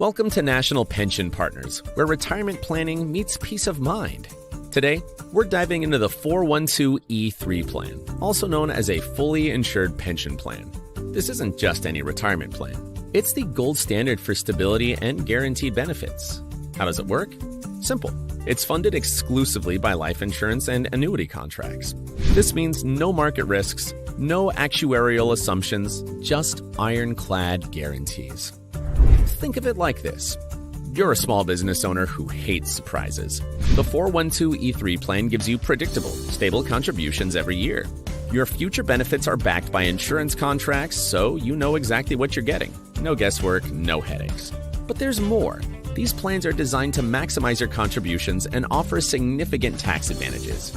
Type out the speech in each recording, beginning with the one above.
Welcome to National Pension Partners, where retirement planning meets peace of mind. Today, we're diving into the 412(e)(3 plan, also known as a fully insured pension plan. This isn't just any retirement plan. It's the gold standard for stability and guaranteed benefits. How does it work? Simple. It's funded exclusively by life insurance and annuity contracts. This means no market risks, no actuarial assumptions, just ironclad guarantees. Think of it like this. You're a small business owner who hates surprises. The 412(e)(3 plan gives you predictable, stable contributions every year. Your future benefits are backed by insurance contracts, so you know exactly what you're getting. No guesswork, no headaches. But there's more. These plans are designed to maximize your contributions and offer significant tax advantages.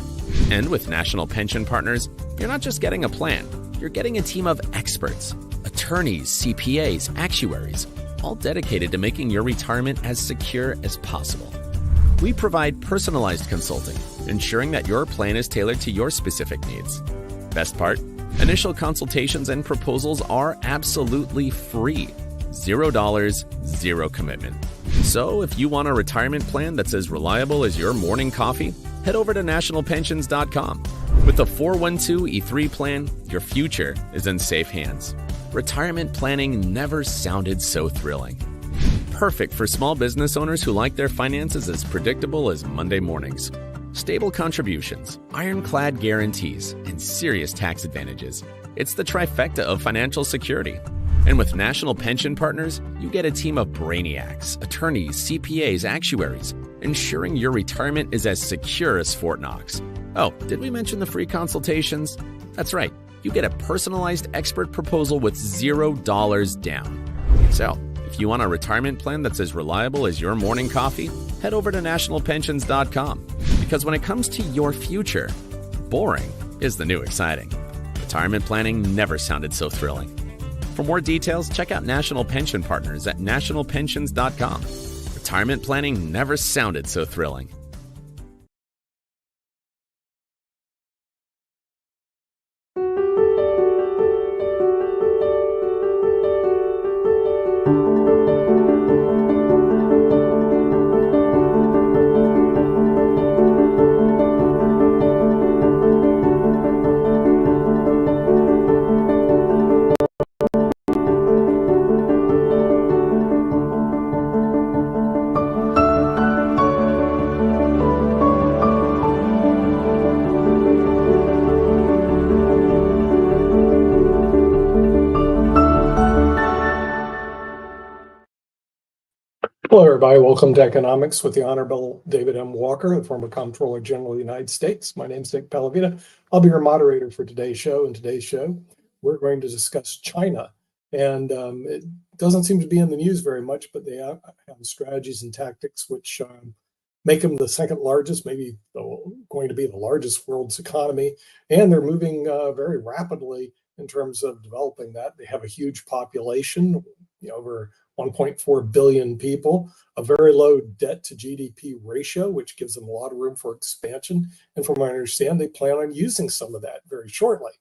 And with National Pension Partners, you're not just getting a plan, you're getting a team of experts, attorneys, CPAs, actuaries, all dedicated to making your retirement as secure as possible. We provide personalized consulting, ensuring that your plan is tailored to your specific needs. Best part, initial consultations and proposals are absolutely free. $0, zero commitment. So if you want a retirement plan that's as reliable as your morning coffee, head over to nationalpensions.com. With the 412(e)(3 plan, your future is in safe hands. Retirement planning never sounded so thrilling. Perfect for small business owners who like their finances as predictable as Monday mornings. Stable contributions, ironclad guarantees, and serious tax advantages. It's the trifecta of financial security. And with National Pension Partners, you get a team of brainiacs, attorneys, CPAs, actuaries, ensuring your retirement is as secure as Fort Knox. Oh, did we mention the free consultations? That's right. You get a personalized expert proposal with $0 down. So, if you want a retirement plan that's as reliable as your morning coffee, head over to nationalpensions.com. Because when it comes to your future, boring is the new exciting. Retirement planning never sounded so thrilling. For more details, check out National Pension Partners at nationalpensions.com. Retirement planning never sounded so thrilling. Hello, everybody. Welcome to Economics with the Honorable David M. Walker, the former Comptroller General of the United States. My name is Nick Pallavita. I'll be your moderator for today's show. In today's show, we're going to discuss China. And it doesn't seem to be in the news very much, but they have strategies and tactics which make them the second largest, maybe going to be the largest world's economy. And they're moving very rapidly in terms of developing that. They have a huge population, over 1.4 billion people, a very low debt to GDP ratio, which gives them a lot of room for expansion. And from what I understand, they plan on using some of that very shortly.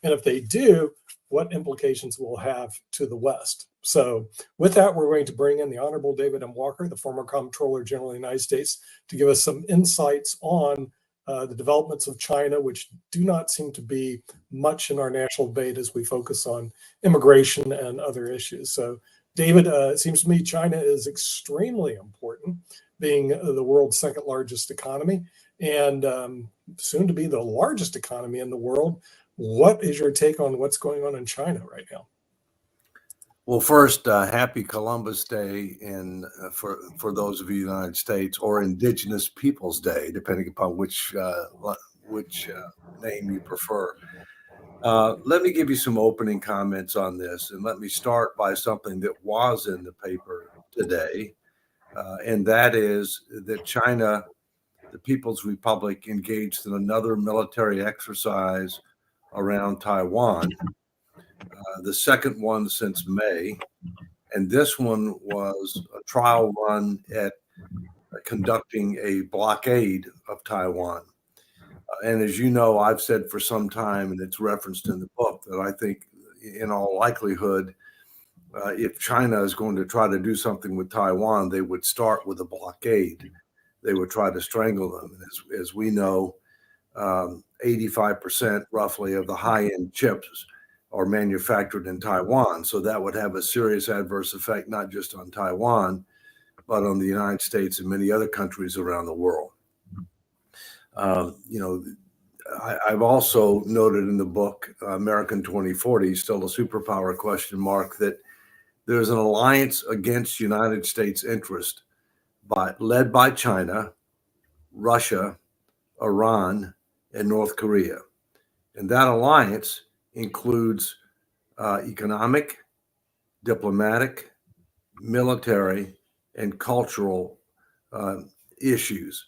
And if they do, what implications will have to the West? So with that, we're going to bring in the Honorable David M. Walker, the former Comptroller General of the United States, to give us some insights on the developments of China, which do not seem to be much in our national debate as we focus on immigration and other issues. So David, it seems to me China is extremely important, being the world's second largest economy and soon to be the largest economy in the world. What is your take on what's going on in China right now? Well, first, happy Columbus Day for those of you in the United States, or Indigenous Peoples Day, depending upon which name you prefer. Let me give you some opening comments on this, and let me start by something that was in the paper today, and that is that China, the People's Republic, engaged in another military exercise around Taiwan, the second one since May, and this one was a trial run at conducting a blockade of Taiwan. And as you know, I've said for some time, and it's referenced in the book, that I think in all likelihood, if China is going to try to do something with Taiwan, they would start with a blockade. They would try to strangle them. As we know, 85% roughly of the high-end chips are manufactured in Taiwan. So that would have a serious adverse effect, not just on Taiwan, but on the United States and many other countries around the world. I've also noted in the book, American 2040, still a superpower question mark, that there's an alliance against United States interest led by China, Russia, Iran, and North Korea. And that alliance includes economic, diplomatic, military, and cultural issues.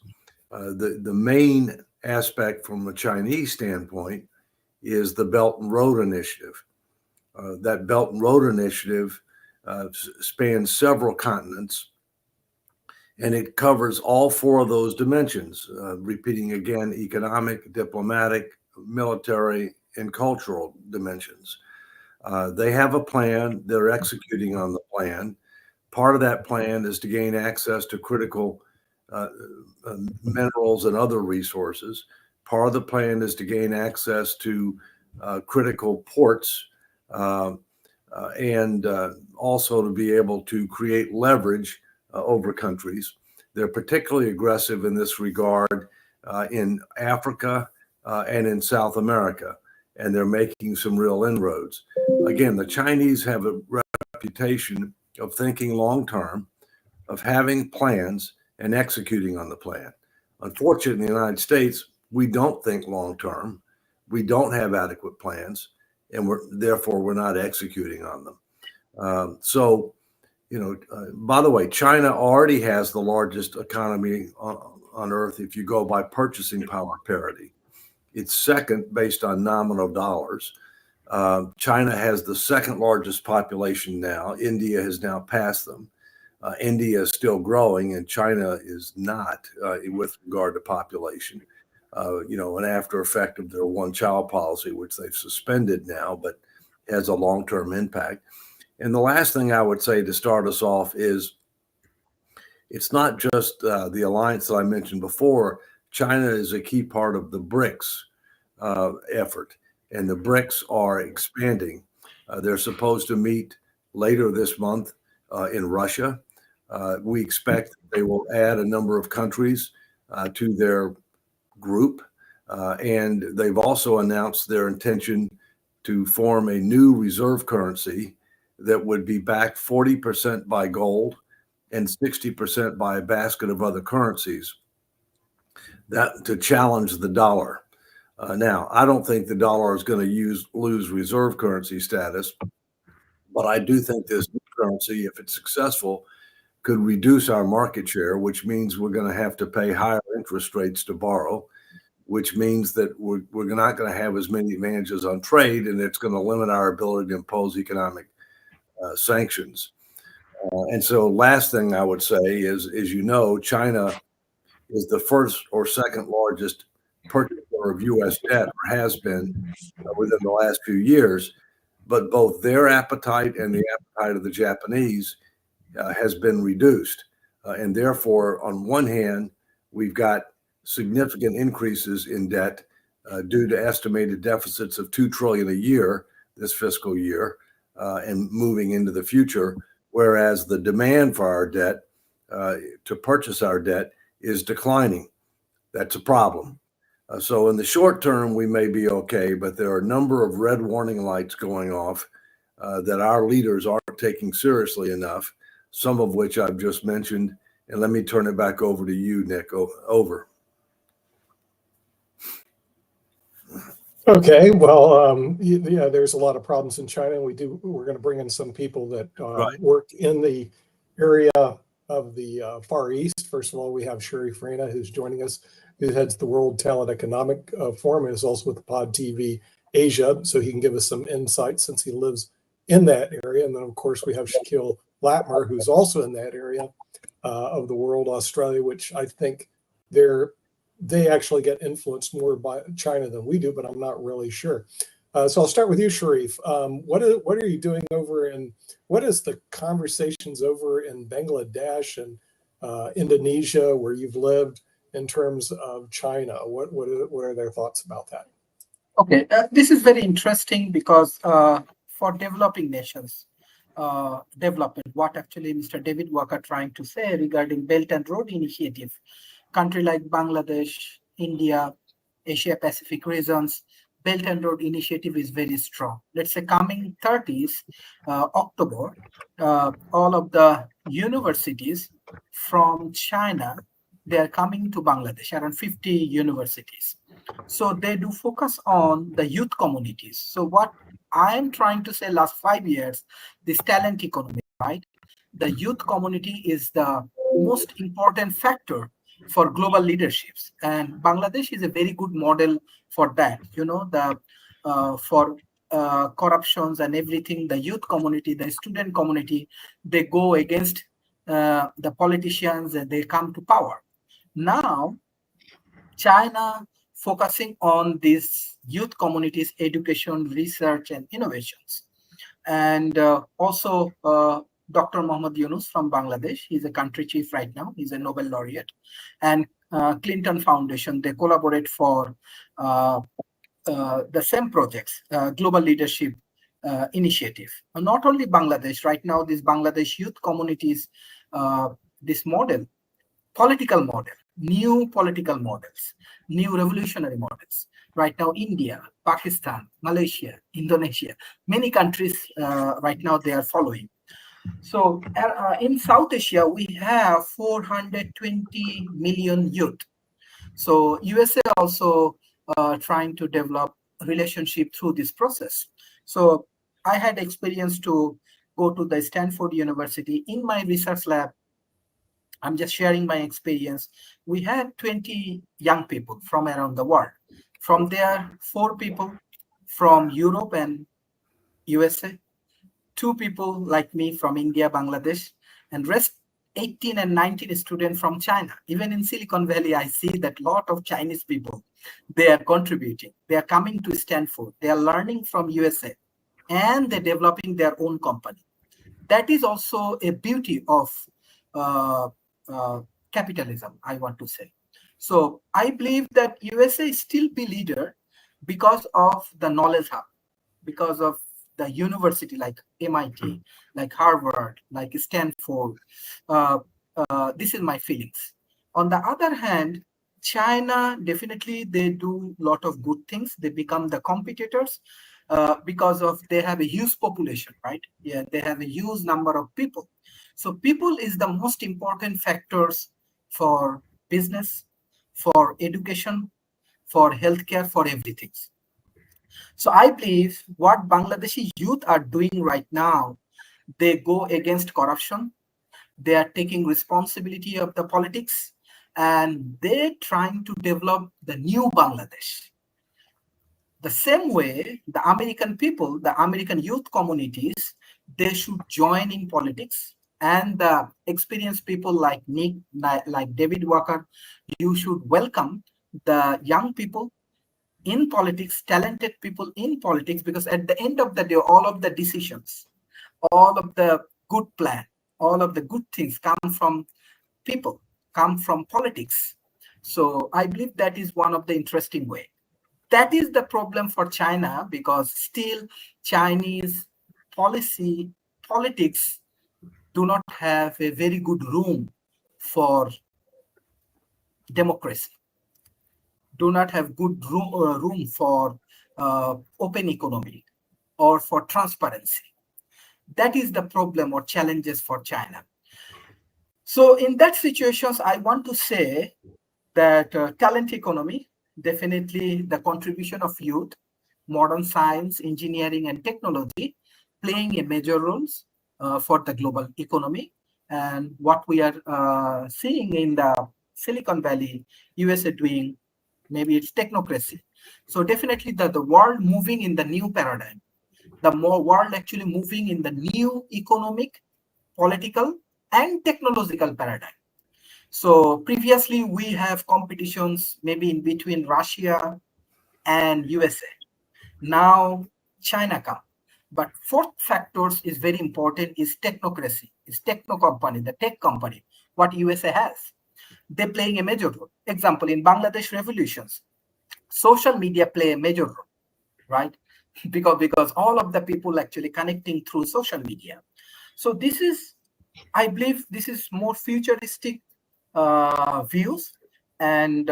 The main aspect from a Chinese standpoint is the Belt and Road Initiative. That Belt and Road Initiative spans several continents, and it covers all four of those dimensions, repeating again, economic, diplomatic, military, and cultural dimensions. They have a plan. They're executing on the plan. Part of that plan is to gain access to critical minerals and other resources. Part of the plan is to gain access to critical ports and also to be able to create leverage over countries. They're particularly aggressive in this regard in Africa and in South America, and they're making some real inroads. Again, the Chinese have a reputation of thinking long-term, of having plans and executing on the plan. Unfortunately, in the United States, we don't think long-term. We don't have adequate plans, and therefore we're not executing on them. By the way, China already has the largest economy on earth if you go by purchasing power parity. It's second based on nominal dollars. China has the second largest population now. India has now passed them. India is still growing, and China is not with regard to population. An after effect of their one-child policy, which they've suspended now, but has a long-term impact. And the last thing I would say to start us off is it's not just the alliance that I mentioned before. China is a key part of the BRICS effort, and the BRICS are expanding. They're supposed to meet later this month in Russia. We expect they will add a number of countries to their group, and they've also announced their intention to form a new reserve currency that would be backed 40% by gold and 60% by a basket of other currencies that to challenge the dollar. Now, I don't think the dollar is going to lose reserve currency status, but I do think this new currency, if it's successful, could reduce our market share, which means we're going to have to pay higher interest rates to borrow, which means that we're not going to have as many advantages on trade, and it's going to limit our ability to impose economic sanctions. And so last thing I would say is, China is the first or second largest purchaser of U.S. debt, or has been within the last few years. But both their appetite and the appetite of the Japanese has been reduced. And therefore, on one hand, we've got significant increases in debt due to estimated deficits of $2 trillion a year this fiscal year and moving into the future, whereas the demand for our debt to purchase our debt is declining. That's a problem. So in the short term, we may be okay, but there are a number of red warning lights going off that our leaders aren't taking seriously enough, some of which I've just mentioned. And let me turn it back over to you, Nick. Over. Okay, well, yeah, there's a lot of problems in China. We're going to bring in some people that work in the area of the Far East. First of all, we have Sherry Frena, who's joining us, who heads the World Talent Economic Forum and is also with Pod TV Asia. So he can give us some insight since he lives in that area. And then, of course, we have Shaquille Latmer, who's also in that area of the world, Australia, which I think they actually get influenced more by China than we do, but I'm not really sure. So I'll start with you, Sharif. What are you doing over in, what is the conversations over in Bangladesh and Indonesia, where you've lived, in terms of China? What are their thoughts about that? Okay, this is very interesting because for developing nations, development, what actually Mr. David Walker trying to say regarding Belt and Road Initiative, country like Bangladesh, India, Asia Pacific regions, Belt and Road Initiative is very strong. Let's say coming 30th October, all of the universities from China, they are coming to Bangladesh, around 50 universities. So they do focus on the youth communities. So what I am trying to say last 5 years, this talent economy, right? The youth community is the most important factor for global leaderships, and Bangladesh is a very good model for that. You know, the for corruptions and everything, the youth community, the student community, they go against the politicians and they come to power. Now, China focusing on these youth communities, education, research, and innovations. And also, Dr. Mohammad Yunus from Bangladesh, he's a country chief right now, he's a Nobel laureate. And Clinton Foundation, they collaborate for the same projects, Global Leadership Initiative. Not only Bangladesh, right now, this Bangladesh youth communities, this model, political model, new political models, new revolutionary models. Right now, India, Pakistan, Malaysia, Indonesia, many countries right now they are following. So in South Asia, we have 420 million youth. So USA also trying to develop relationship through this process. So I had experience to go to the Stanford University in my research lab. I'm just sharing my experience. We had 20 young people from around the world. From there, 4 people from Europe and USA, 2 people like me from India, Bangladesh, and rest 18 and 19 students from China. Even in Silicon Valley, I see that a lot of Chinese people, they are contributing. They are coming to Stanford. They are learning from USA, and they're developing their own company. That is also a beauty of capitalism, I want to say. So I believe that USA still be leader because of the knowledge hub, because of the university like MIT, like Harvard, like Stanford. This is my feelings. On the other hand, China, definitely they do a lot of good things. They become the competitors because of they have a huge population, right? Yeah, they have a huge number of people. So people is the most important factors for business, for education, for healthcare, for everything. So I believe what Bangladeshi youth are doing right now, they go against corruption. They are taking responsibility of the politics, and they're trying to develop the new Bangladesh. The same way, the American people, the American youth communities, they should join in politics. And the experienced people like Nick, like David Walker, you should welcome the young people in politics, talented people in politics, because at the end of the day, all of the decisions, all of the good plan, all of the good things come from people, come from politics. So I believe that is one of the interesting way. That is the problem for China, because still Chinese politics do not have a very good room for democracy, do not have good room for open economy or for transparency. That is the problem or challenges for China. So in that situations, I want to say that talent economy, definitely the contribution of youth, modern science, engineering, and technology playing a major roles for the global economy. And what we are seeing in the Silicon Valley, USA doing, maybe it's technocracy. So definitely the world moving in the new paradigm, the more world actually moving in the new economic, political, and technological paradigm. So previously we have competitions maybe in between Russia and USA. Now China come. But fourth factors is very important is technocracy, is techno company, the tech company, what USA has. They're playing a major role. Example, in Bangladesh revolutions, social media play a major role, right? because all of the people actually connecting through social media. So this is, I believe this is more futuristic views, and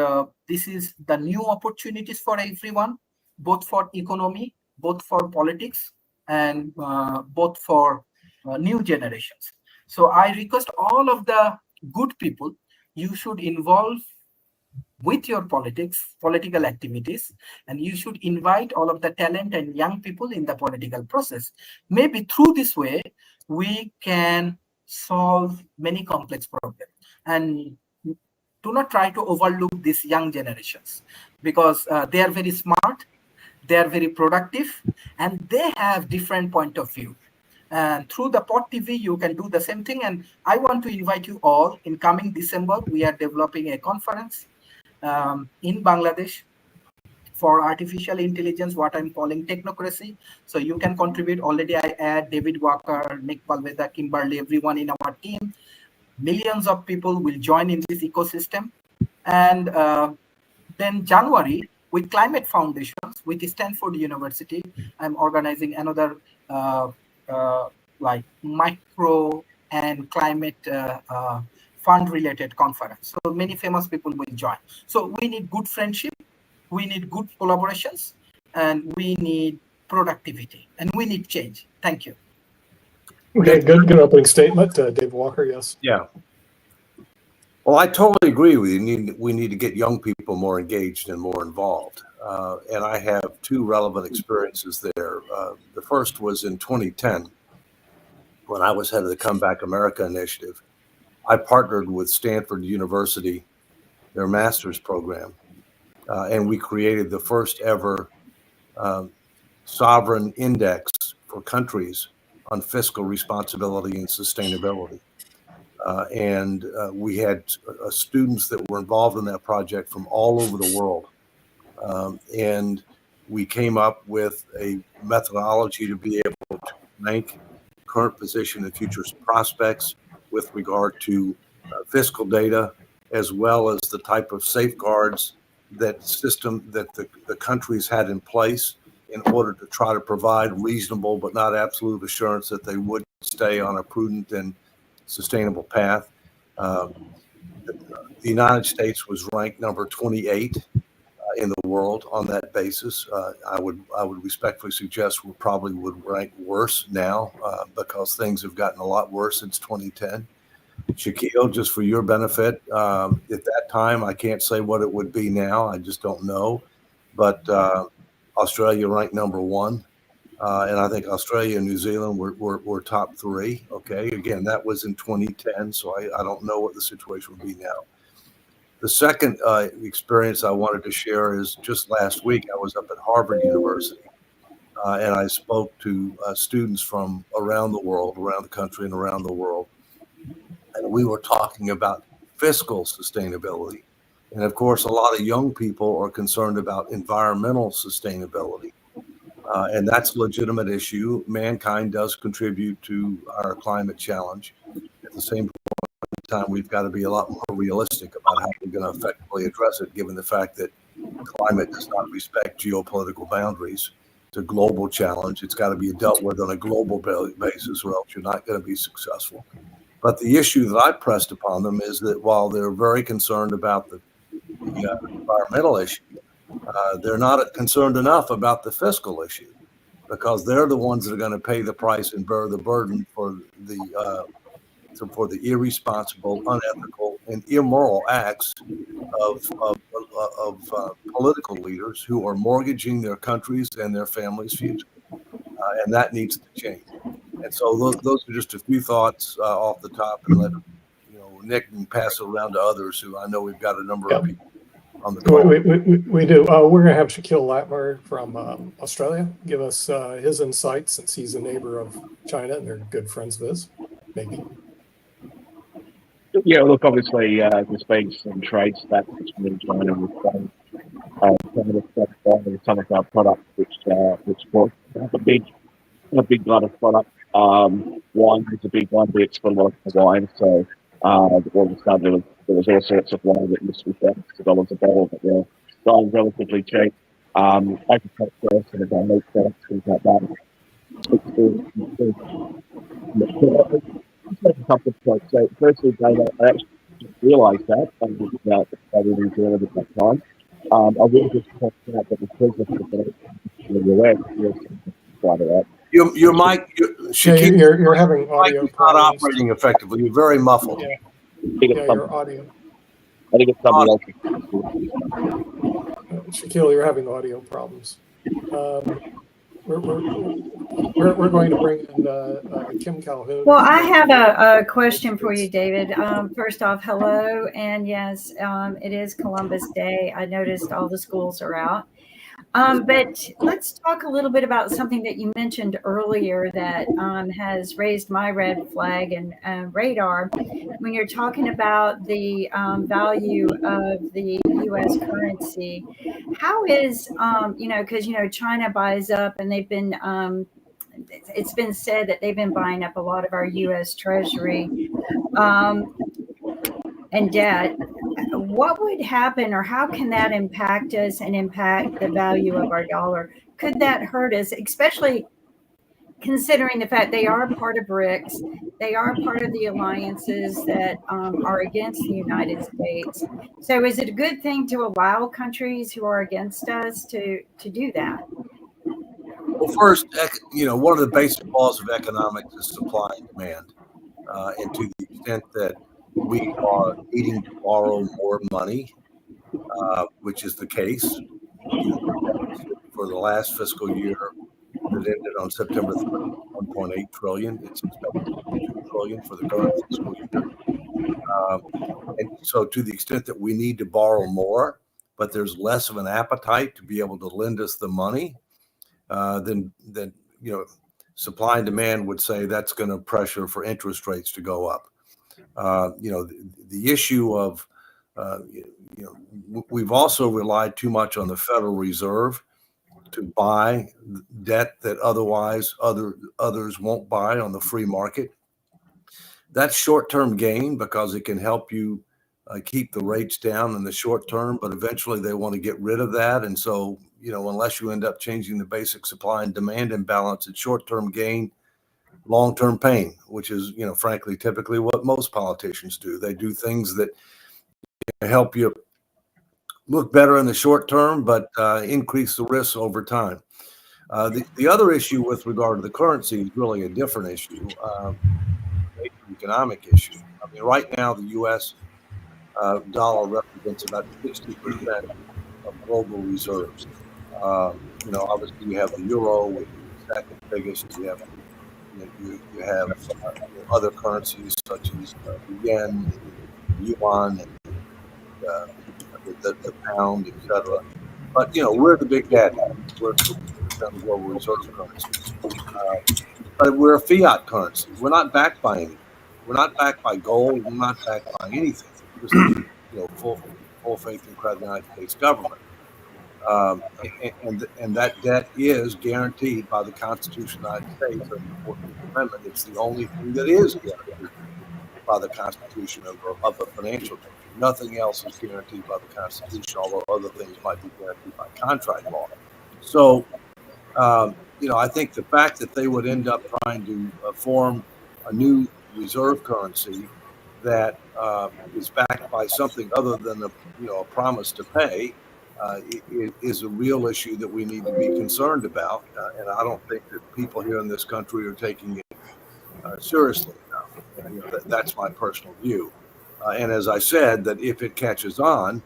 this is the new opportunities for everyone, both for economy, both for politics, and both for new generations. So I request all of the good people, you should involve with your political activities, and you should invite all of the talent and young people in the political process. Maybe through this way, we can solve many complex problems. And do not try to overlook these young generations, because they are very smart, they are very productive, and they have different point of view. And through the pod TV, you can do the same thing. And I want to invite you all in coming December. We are developing a conference in Bangladesh for artificial intelligence, what I'm calling technocracy. So you can contribute. Already I add David Walker, Nick Palveda, Kimberly, everyone in our team. Millions of people will join in this ecosystem. And then January, with Climate Foundations, with Stanford University, I'm organizing another like micro and climate fund-related conference. So many famous people will join. So we need good friendship, we need good collaborations, and we need productivity, and we need change. Thank you. Okay, good opening statement. Dave Walker, yes. Yeah. Well, I totally agree with you. We need to get young people more engaged and more involved. And I have two relevant experiences there. The first was in 2010, when I was head of the Come Back America initiative. I partnered with Stanford University, their master's program, and we created the first ever sovereign index for countries on fiscal responsibility and sustainability. And we had students that were involved in that project from all over the world. And we came up with a methodology to be able to rank current position and future prospects with regard to fiscal data, as well as the type of safeguards that the countries had in place in order to try to provide reasonable but not absolute assurance that they would stay on a prudent and sustainable path. The United States was ranked number 28 in the world on that basis. I would respectfully suggest we probably would rank worse now because things have gotten a lot worse since 2010. Shaquille, just for your benefit, at that time, I can't say what it would be now. I just don't know. But Australia ranked number 1. And I think Australia and New Zealand were top 3. Okay. Again, that was in 2010. So I don't know what the situation would be now. The second experience I wanted to share is just last week, I was up at Harvard University and I spoke to students from around the world, around the country and around the world. And we were talking about fiscal sustainability. And of course, a lot of young people are concerned about environmental sustainability. And that's a legitimate issue. Mankind does contribute to our climate challenge. At the same time, we've got to be a lot more realistic about how we're going to effectively address it, given the fact that climate does not respect geopolitical boundaries. It's a global challenge. It's got to be dealt with on a global basis, or else you're not going to be successful. But the issue that I pressed upon them is that while they're very concerned about the environmental issue, they're not concerned enough about the fiscal issue, because they're the ones that are going to pay the price and bear the burden for the irresponsible, unethical, and immoral acts of political leaders who are mortgaging their countries and their families' future, and that needs to change. And so those are just a few thoughts off the top, and let Nick can pass it around to others who I know we've got a number of people on the call. We do. We're going to have Shaquille Latmer from Australia give us his insights, since he's a neighbor of China and they're good friends of his, maybe. Yeah, look, obviously, there's been some trade stats between China and some of the stuff on some of our products, which was a big lot of products. Wine is a big one. We export a lot of wine, so all of a sudden there was all sorts of wine that used to be $30 a bottle, but they're going relatively cheap. Agriculture, some of our meat products, things like that. Make a couple of points. So firstly, Dave, I actually didn't realise that I was about New Zealand at that time. I will just point out that because of the US, quite a lot. Your mic, you're having audio not problems. operating effectively. You're very muffled. Yeah, your audio. I think it's somebody else. Shaquille, you're having audio problems. We're going to bring in Kim Calhoun. Well, I have a question for you, David. First off, hello. And yes, it is Columbus Day. I noticed all the schools are out. But let's talk a little bit about something that you mentioned earlier that has raised my red flag and radar. When you're talking about the value of the U.S. currency, how is, because, China buys up and they've been, it's been said that they've been buying up a lot of our U.S. Treasury and debt. What would happen, or how can that impact us and impact the value of our dollar? Could that hurt us, especially considering the fact they are part of BRICS, they are part of the alliances that are against the United States. So is it a good thing to allow countries who are against us to do that? Well, first, one of the basic laws of economics is supply and demand. And to the extent that we are needing to borrow more money, which is the case for the last fiscal year that ended on September 30th, 1.8 trillion. It's expected to be 2 trillion for the current fiscal year. And so to the extent that we need to borrow more, but there's less of an appetite to be able to lend us the money, then supply and demand would say that's going to pressure for interest rates to go up. The issue of, we've also relied too much on the Federal Reserve to buy debt that otherwise others won't buy on the free market. That's short-term gain because it can help you keep the rates down in the short term, but eventually they want to get rid of that. And so, unless you end up changing the basic supply and demand imbalance, it's short-term gain, long-term pain, which is, frankly, typically what most politicians do. They do things that help you look better in the short term, but increase the risks over time. The other issue with regard to the currency is really a different issue, economic issue. I mean, right now, the U.S. Dollar represents about 60% of global reserves. Obviously, you have the euro, which is the second biggest. You have other currencies such as the yen, the yuan, and the pound, etc. But we're the big daddy. We're 60% of global reserve currency. But we're a fiat currency. We're not backed by anything. We're not backed by gold. We're not backed by anything. Just full faith and credit in the United States government. And that debt is guaranteed by the Constitution of the United States and the 14th Amendment. It's the only thing that is guaranteed by the Constitution of a financial country. Nothing else is guaranteed by the Constitution, although other things might be guaranteed by contract law. So, I think the fact that they would end up trying to form a new reserve currency that is backed by something other than a promise to pay is a real issue that we need to be concerned about. And I don't think that people here in this country are taking it seriously enough. That's my personal view. And as I said, that if it catches on,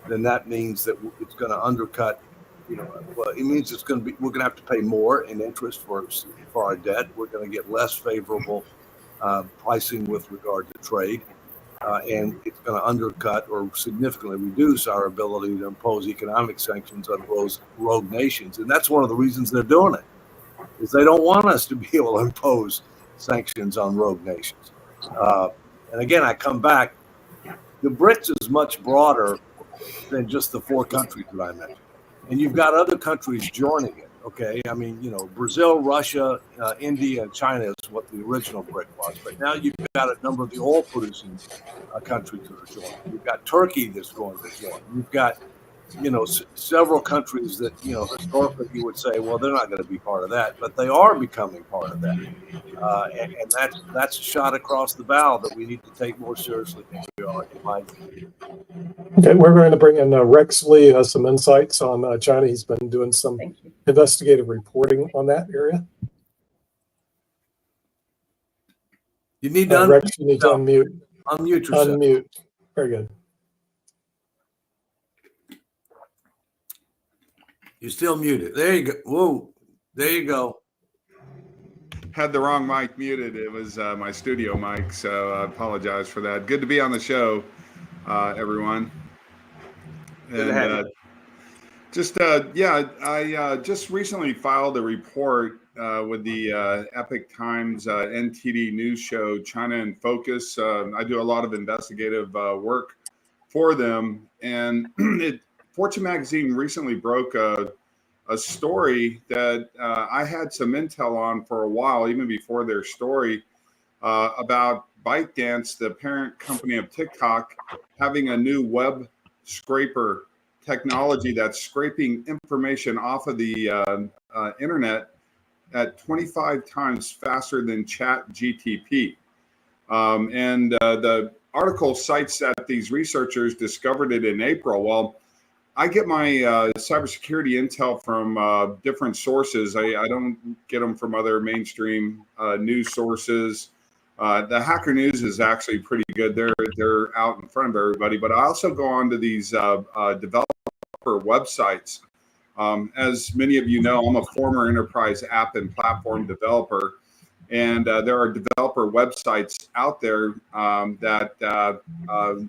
then that means that it's going to undercut. It means we're going to have to pay more in interest for our debt. We're going to get less favorable pricing with regard to trade. And it's going to undercut or significantly reduce our ability to impose economic sanctions on those rogue nations. And that's one of the reasons they're doing it, is they don't want us to be able to impose sanctions on rogue nations. And again, I come back, the BRICS is much broader than just the four countries that I mentioned. and you've got other countries joining it. Okay, I mean, Brazil, Russia, India, and China is what the original BRIC was, but now you've got a number of the oil-producing countries that are joining. You've got Turkey that's going to join. You've got several countries that historically you would say, well, they're not going to be part of that, but they are becoming part of that, and that's a shot across the bow that we need to take more seriously than we are, in my view. Okay, we're going to bring in Rex Lee, has some insights on China. He's been doing some investigative reporting on that area. You need to Rex, you need to unmute. Unmute yourself. Unmute. Very good. You're still muted. There you go. Whoa. There you go. Had the wrong mic muted. It was my studio mic, so I apologize for that. Good to be on the show, everyone. Good to have you. I just recently filed a report with the Epoch Times NTD news show, China in Focus. I do a lot of investigative work for them, and Fortune magazine recently broke a story that I had some intel on for a while, even before their story, about ByteDance, the parent company of TikTok, having a new web scraper technology that's scraping information off of the internet at 25 times faster than ChatGPT. And the article cites that these researchers discovered it in April. Well, I get my cybersecurity intel from different sources. I don't get them from other mainstream news sources. The Hacker News is actually pretty good. They're out in front of everybody. But I also go on to these developer websites. As many of you know, I'm a former enterprise app and platform developer. And there are developer websites out there that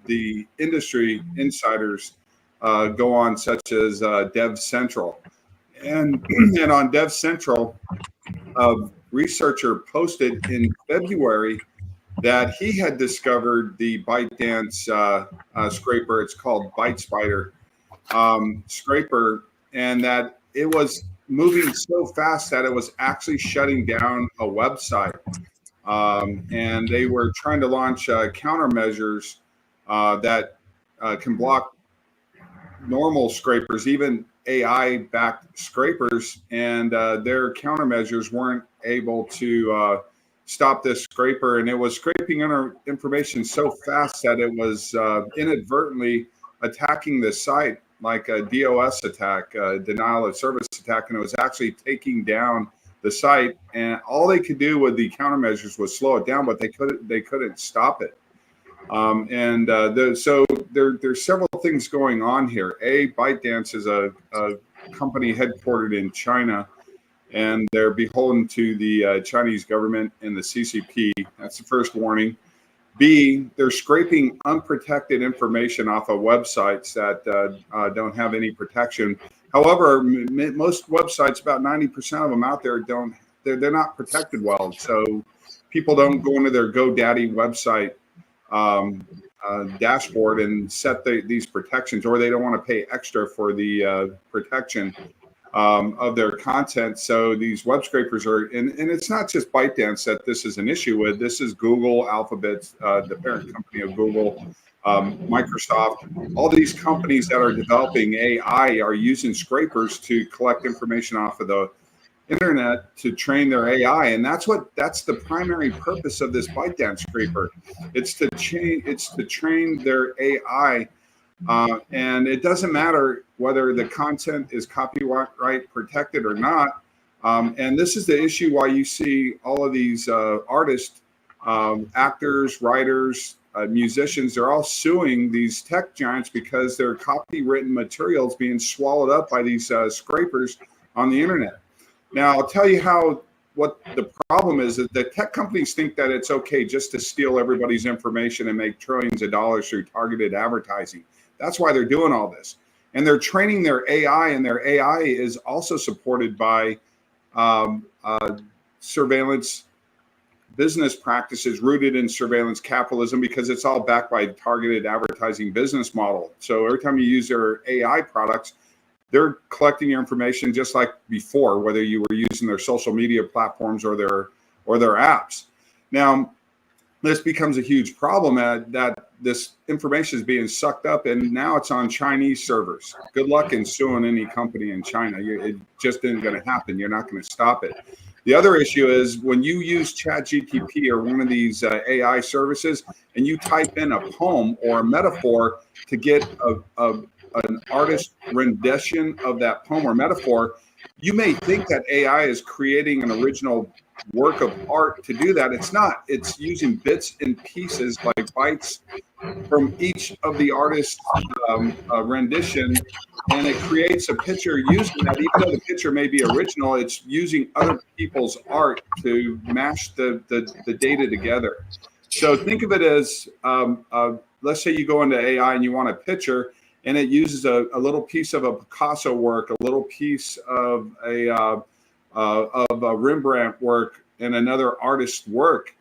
the industry insiders go on, such as Dev Central. And on Dev Central, a researcher posted in February that he had discovered the ByteDance scraper. It's called ByteSpider scraper, and that it was moving so fast that it was actually shutting down a website. And they were trying to launch countermeasures that can block normal scrapers, even AI-backed scrapers, and their countermeasures weren't able to stop this scraper. And it was scraping information so fast that it was inadvertently attacking the site, like a DOS attack, denial of service attack, and it was actually taking down the site. And all they could do with the countermeasures was slow it down, but they couldn't stop it. So there's several things going on here. ByteDance is a company headquartered in China, and they're beholden to the Chinese government and the CCP. That's the first warning. B, they're scraping unprotected information off of websites that don't have any protection. However, most websites, about 90% of them out there, they're not protected well. So people don't go into their GoDaddy website dashboard and set these protections, or they don't want to pay extra for the protection of their content. So these web scrapers are, and it's not just ByteDance that this is an issue with. This is Google, Alphabet, the parent company of Google, Microsoft. All these companies that are developing AI are using scrapers to collect information off of the internet to train their AI, and that's the primary purpose of this ByteDance scraper. It's to train their AI, and it doesn't matter whether the content is copyright protected or not. And this is the issue why you see all of these artists, actors, writers, musicians, they're all suing these tech giants because their copywritten materials being swallowed up by these scrapers on the internet. Now, I'll tell you what the problem is that the tech companies think that it's okay just to steal everybody's information and make trillions of dollars through targeted advertising. That's why they're doing all this. And they're training their AI, and their AI is also supported by surveillance business practices rooted in surveillance capitalism, because it's all backed by targeted advertising business model. So every time you use their AI products, they're collecting your information just like before, whether you were using their social media platforms or their apps. Now, this becomes a huge problem that this information is being sucked up, and now it's on Chinese servers. Good luck in suing any company in China. It just isn't going to happen. You're not going to stop it. The other issue is when you use ChatGPT or one of these AI services and you type in a poem or a metaphor to get an artist rendition of that poem or metaphor, you may think that AI is creating an original work of art to do that. It's not. It's using bits and pieces, like bytes from each of the artist's rendition, and it creates a picture using that. Even though the picture may be original, it's using other people's art to mash the data together. So think of it as, let's say you go into AI and you want a picture, and it uses a little piece of a Picasso work, a little piece of a Rembrandt work, and another artist's work.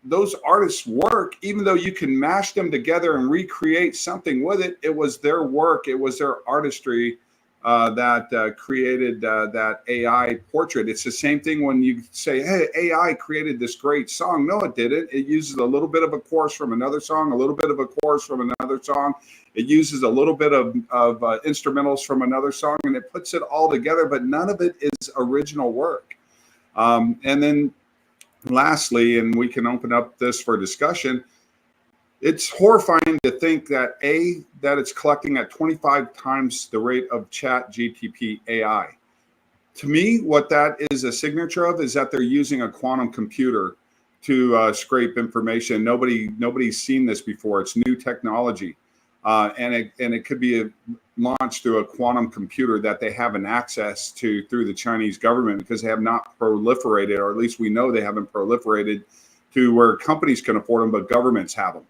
Those artists' work, even though you can mash them together and recreate something with it, it was their work, it was their artistry that created that AI portrait. It's the same thing when you say, hey, AI created this great song. No, it didn't. It uses a little bit of a chorus from another song, a little bit of a chorus from another song. It uses a little bit of instrumentals from another song, and it puts it all together, but none of it is original work. And then lastly, and we can open up this for discussion, it's horrifying to think that it's collecting at 25 times the rate of ChatGPT AI. To me, what that is a signature of is that they're using a quantum computer to scrape information. Nobody's seen this before. It's new technology, and it could be launched through a quantum computer that they have an access to through the Chinese government, because they have not proliferated, or at least we know they haven't proliferated to where companies can afford them, but governments have them.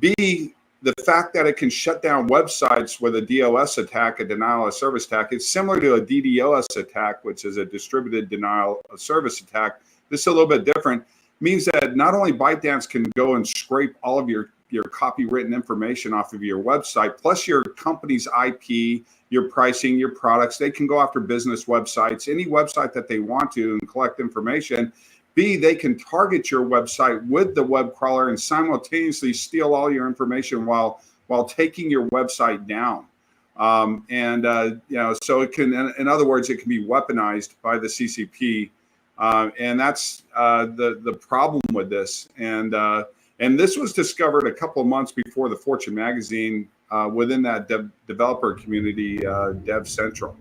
B, the fact that it can shut down websites with a DOS attack, a denial of service attack, it's similar to a DDoS attack, which is a distributed denial of service attack. This is a little bit different. Means that not only ByteDance can go and scrape all of your copywritten information off of your website, plus your company's IP, your pricing, your products. They can go after business websites, any website that they want to, and collect information. B, they can target your website with the web crawler and simultaneously steal all your information while taking your website down. So it can, in other words, it can be weaponized by the CCP. And that's the problem with this. And this was discovered a couple of months before the Fortune magazine within that developer community, Dev Central.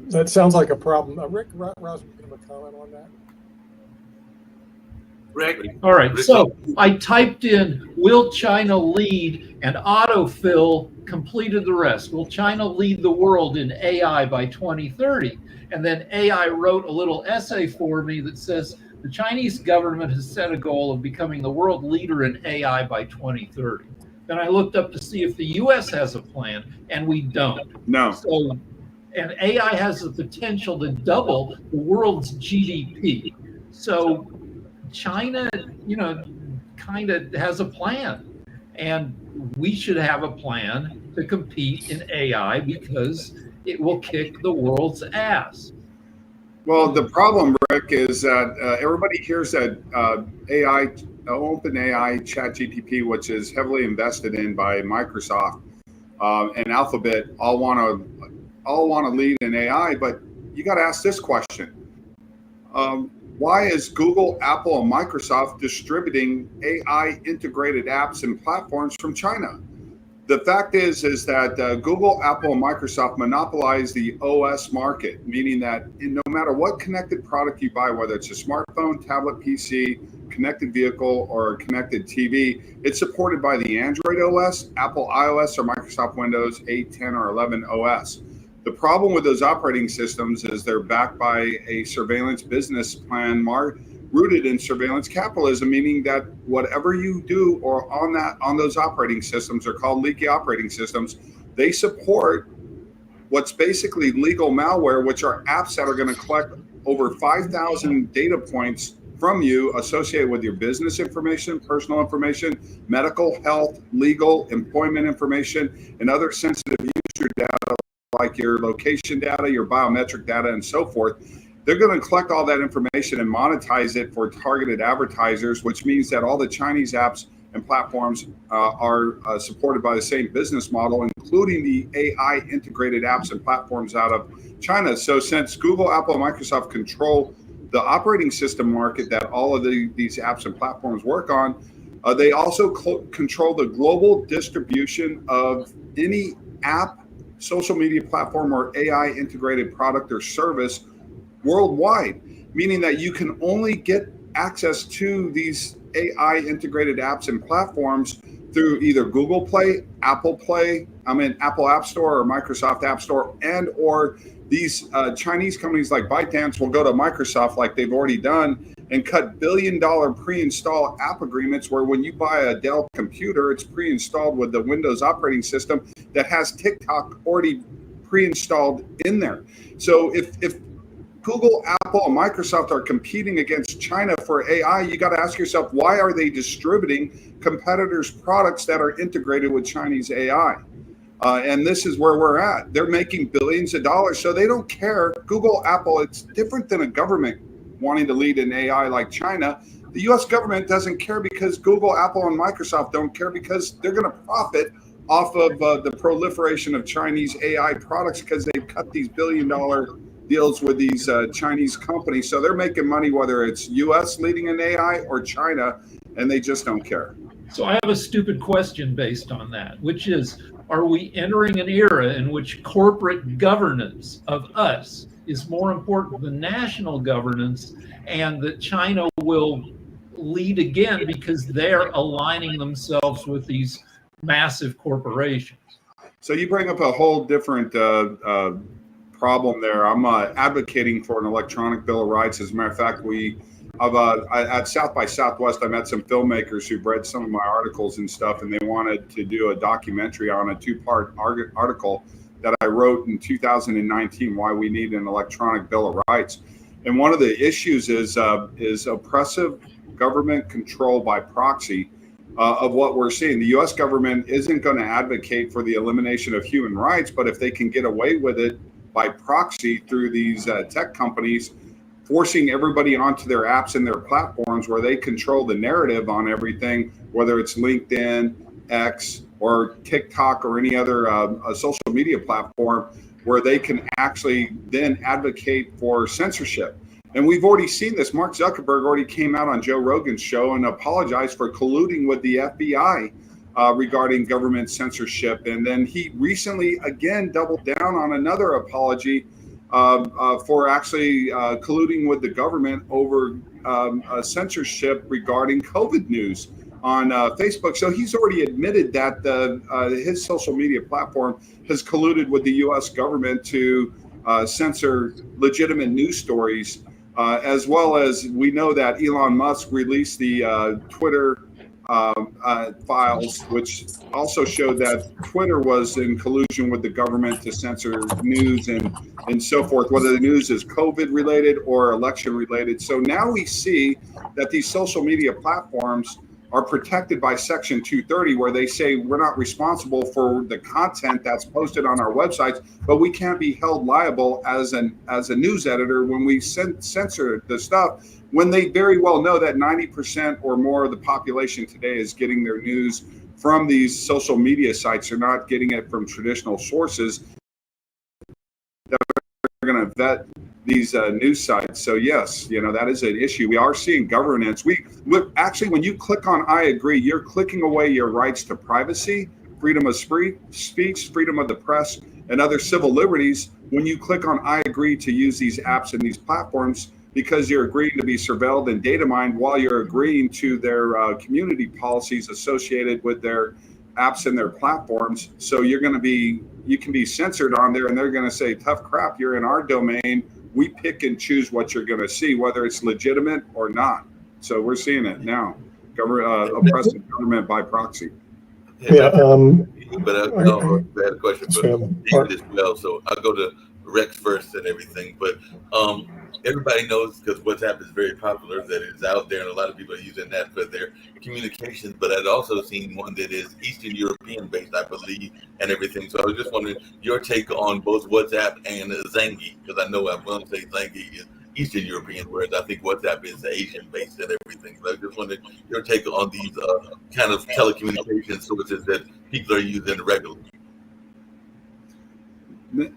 That sounds like a problem. Rick Rouse, you have a comment on that? Rick? All right, so I typed in, will China lead, and autofill completed the rest. Will China lead the world in AI by 2030? And then AI wrote a little essay for me that says the Chinese government has set a goal of becoming the world leader in AI by 2030. Then I looked up to see if the US has a plan, and we don't. No. So, and AI has the potential to double the world's GDP. So China, kind of has a plan, and we should have a plan to compete in AI because it will kick the world's ass. Well, the problem, Rick, is that everybody hears that AI, OpenAI, ChatGPT, which is heavily invested in by Microsoft and Alphabet, all want to lead in AI. But you got to ask this question: why is Google, Apple, and Microsoft distributing AI integrated apps and platforms from China? The fact is that Google, Apple, and Microsoft monopolize the OS market, meaning that no matter what connected product you buy, whether it's a smartphone, tablet, PC, connected vehicle, or connected TV, it's supported by the Android OS, Apple iOS, or Microsoft Windows 8, 10, or 11 OS. The problem with those operating systems is they're backed by a surveillance business plan rooted in surveillance capitalism, meaning that whatever you do or on those operating systems are called leaky operating systems. They support what's basically legal malware, which are apps that are going to collect over 5,000 data points from you associated with your business information, personal information, medical, health, legal, employment information, and other sensitive user data like your location data, your biometric data, and so forth. They're going to collect all that information and monetize it for targeted advertisers, which means that all the Chinese apps and platforms are supported by the same business model, including the AI integrated apps and platforms out of China. So since Google, Apple, and Microsoft control the operating system market that all of these apps and platforms work on, they also control the global distribution of any app, social media platform, or AI integrated product or service worldwide, meaning that you can only get access to these AI integrated apps and platforms through either Google Play, Apple App Store or Microsoft App Store, and or these Chinese companies like ByteDance will go to Microsoft like they've already done and cut billion-dollar pre-install app agreements where when you buy a Dell computer, it's pre-installed with the Windows operating system that has TikTok already pre-installed in there. So if Google, Apple, and Microsoft are competing against China for AI, you got to ask yourself, why are they distributing competitors' products that are integrated with Chinese AI? And this is where we're at. They're making billions of dollars, so they don't care. Google, Apple, it's different than a government wanting to lead in AI like China. The US government doesn't care because Google, Apple, and Microsoft don't care because they're going to profit off of the proliferation of Chinese AI products because they've cut these billion-dollar deals with these Chinese companies. So they're making money whether it's US leading in AI or China, and they just don't care. So I have a stupid question based on that, which is, are we entering an era in which corporate governance of us is more important than national governance, and that China will lead again because they're aligning themselves with these massive corporations? So you bring up a whole different problem there. I'm advocating for an electronic bill of rights. As a matter of fact, at South by Southwest, I met some filmmakers who've read some of my articles and stuff, and they wanted to do a documentary on a two-part article that I wrote in 2019, why we need an electronic bill of rights. And one of the issues is oppressive government control by proxy of what we're seeing. The U.S. government isn't going to advocate for the elimination of human rights, but if they can get away with it by proxy through these tech companies, forcing everybody onto their apps and their platforms where they control the narrative on everything, whether it's LinkedIn, X, or TikTok, or any other social media platform, where they can actually then advocate for censorship. And we've already seen this. Mark Zuckerberg already came out on Joe Rogan's show and apologized for colluding with the FBI regarding government censorship. And then he recently again doubled down on another apology for actually colluding with the government over censorship regarding COVID news on Facebook. So he's already admitted that his social media platform has colluded with the U.S. government to censor legitimate news stories, as well as we know that Elon Musk released the Twitter files, which also showed that Twitter was in collusion with the government to censor news and so forth, whether the news is COVID related or election related. So now we see that these social media platforms are protected by Section 230, where they say we're not responsible for the content that's posted on our websites, but we can't be held liable as a news editor when we censor the stuff, when they very well know that 90% or more of the population today is getting their news from these social media sites. They're not getting it from traditional sources that are going to vet these news sites. So yes, that is an issue. We are seeing governance. We actually, when you click on I agree, you're clicking away your rights to privacy, freedom of speech, freedom of the press, and other civil liberties when you click on I agree to use these apps and these platforms, because you're agreeing to be surveilled and data mined while you're agreeing to their community policies associated with their apps and their platforms. So you can be censored on there, and they're going to say, tough crap, you're in our domain. We pick and choose what you're going to see, whether it's legitimate or not. So we're seeing it now, oppressive government by proxy. Yeah. But I had a question for David as well. So I'll go to Rex first and everything. But everybody knows, because WhatsApp is very popular, that it's out there, and a lot of people are using that for their communications. But I've also seen one that is Eastern European based, I believe, and everything. So I was just wondering your take on both WhatsApp and Zangi, because I know I want to say Zangi is Eastern European, whereas I think WhatsApp is Asian based and everything. So I just wondered your take on these kind of telecommunication sources that people are using regularly.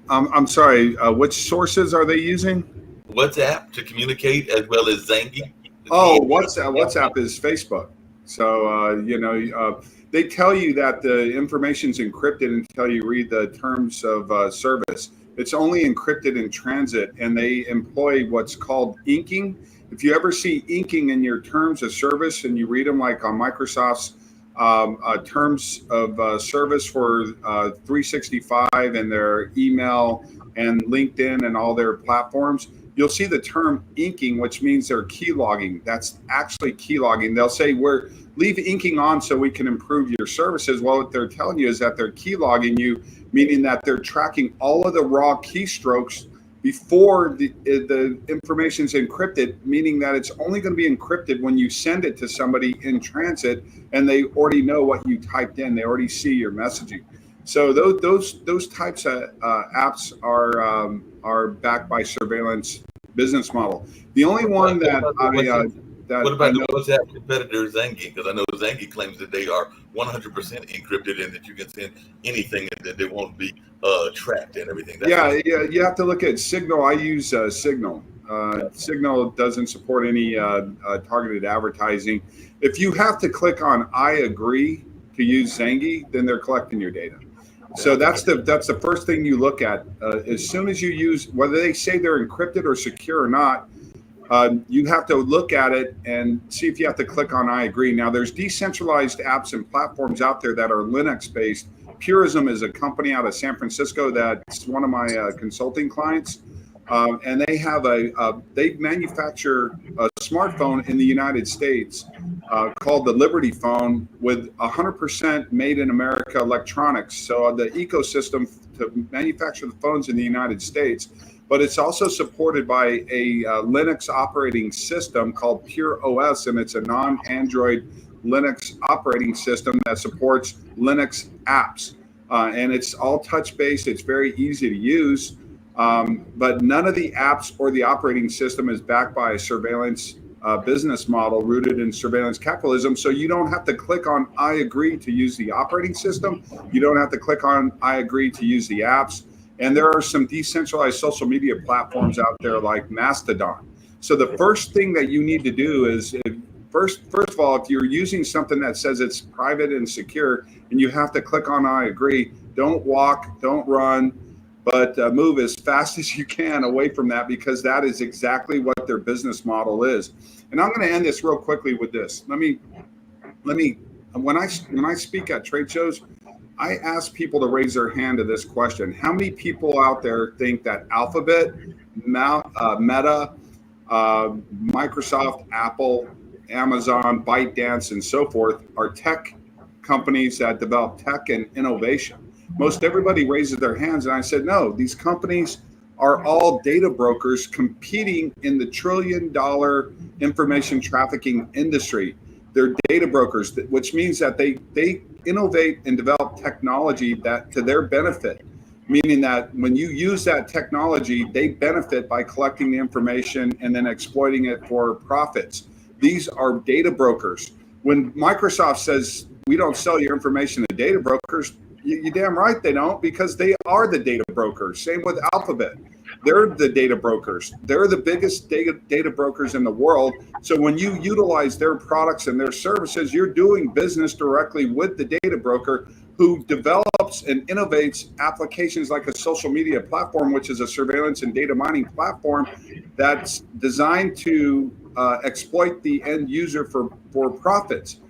I'm sorry, which sources are they using? WhatsApp to communicate, as well as Zangi. Oh, WhatsApp is Facebook. So, they tell you that the information's encrypted until you read the terms of service. It's only encrypted in transit, and they employ what's called inking. If you ever see inking in your terms of service and you read them, like on Microsoft's terms of service for 365 and their email and LinkedIn and all their platforms, you'll see the term inking, which means they're key logging. That's actually key logging. They'll say, leave inking on so we can improve your services. Well, what they're telling you is that they're key logging you, meaning that they're tracking all of the raw keystrokes before the information's encrypted, meaning that it's only going to be encrypted when you send it to somebody in transit and they already know what you typed in. They already see your messaging. So those types of apps are backed by surveillance business model. The only one that what about the WhatsApp competitor Zangi? Because I know Zangi claims that they are 100% encrypted and that you can send anything and that they won't be tracked and everything. You have to look at Signal. I use Signal. Signal doesn't support any targeted advertising. If you have to click on I agree to use Zangi, then they're collecting your data. So that's the first thing you look at. As soon as you use, whether they say they're encrypted or secure or not, you have to look at it and see if you have to click on I agree. Now, there's decentralized apps and platforms out there that are Linux based. Purism is a company out of San Francisco that's one of my consulting clients. And they manufacture a smartphone in the United States called the Liberty Phone with 100% made in America electronics. So the ecosystem to manufacture the phones in the United States, but it's also supported by a Linux operating system called Pure OS, and it's a non-Android Linux operating system that supports Linux apps. And it's all touch-based. It's very easy to use. But none of the apps or the operating system is backed by a surveillance business model rooted in surveillance capitalism. So you don't have to click on I agree to use the operating system. You don't have to click on I agree to use the apps. And there are some decentralized social media platforms out there like Mastodon. So the first thing that you need to do is first of all, if you're using something that says it's private and secure and you have to click on I agree, don't walk, don't run, but move as fast as you can away from that, because that is exactly what their business model is. And I'm going to end this real quickly with this. Let me when I speak at trade shows, I ask people to raise their hand to this question. How many people out there think that Alphabet, Meta, Microsoft, Apple, Amazon, ByteDance, and so forth are tech companies that develop tech and innovation? Most everybody raises their hands, and I said, no, these companies are all data brokers competing in the $1 trillion information trafficking industry. They're data brokers, which means that they innovate and develop technology that to their benefit, meaning that when you use that technology, they benefit by collecting the information and then exploiting it for profits. These are data brokers. When Microsoft says we don't sell your information to data brokers, you're damn right they don't, because they are the data brokers. Same with Alphabet. They're the data brokers. They're the biggest data brokers in the world. So when you utilize their products and their services, you're doing business directly with the data broker who develops and innovates applications like a social media platform, which is a surveillance and data mining platform that's designed to exploit the end user for profits.